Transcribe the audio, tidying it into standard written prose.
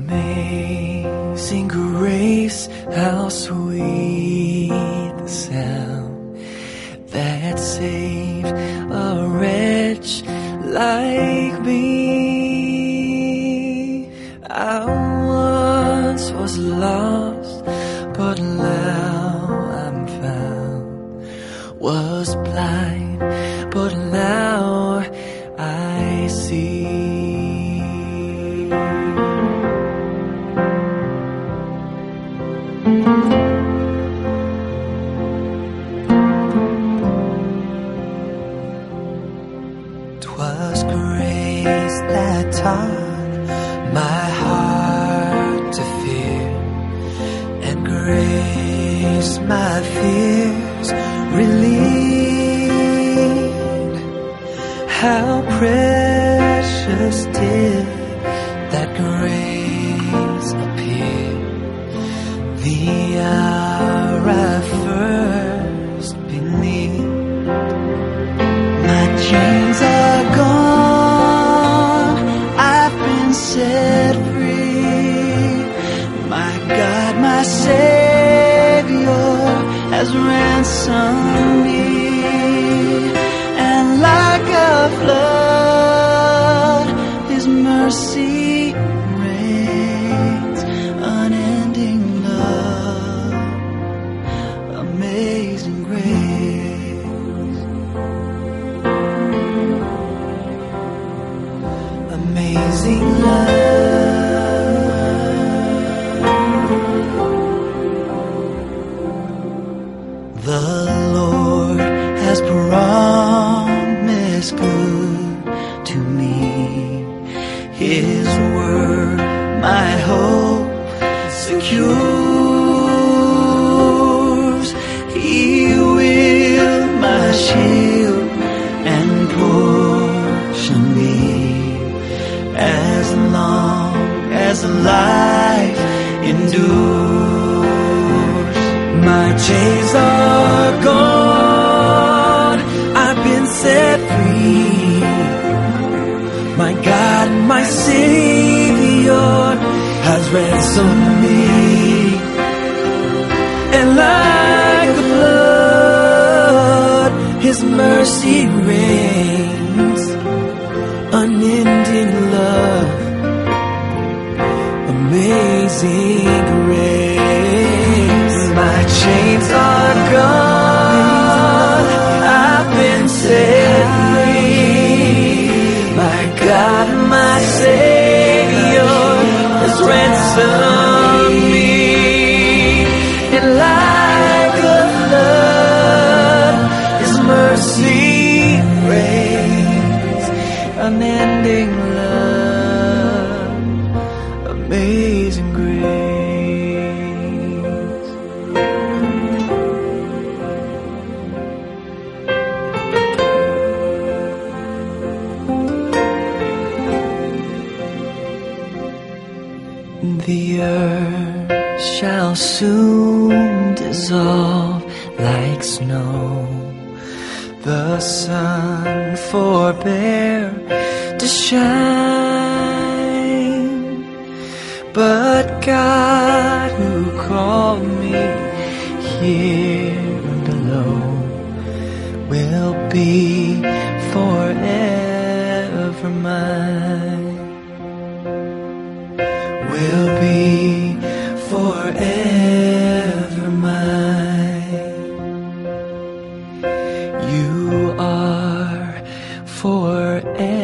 Amazing grace, how sweet the sound that saved a wretch like me. I once was lost, but now I'm found. Was blind, but now I see. 'Twas grace that taught my heart to fear, and grace my fears relieved. How precious did that grace appear, the hour I first believed. My chains are gone, I've been set free. My God, my Savior has ransomed me. And like a flood, His mercy reigns. Unending love, amazing grace. Amazing love. The Lord has promised good to me. His word my hope secures. He will my shield and portion be, as long as life endures. My chains are gone, I've been set free. My God, my Savior has ransomed me. And like a flood, His mercy reigns. Unending love, amazing grace. My chains are gone, I've been set free. My God, my Savior has ransomed me. And like a flood, His mercy reigns. Unending love, amazing grace. The earth shall soon dissolve like snow. The sun forbear to shine, but God who called me here below will be forever mine. Will be forever mine. You are forever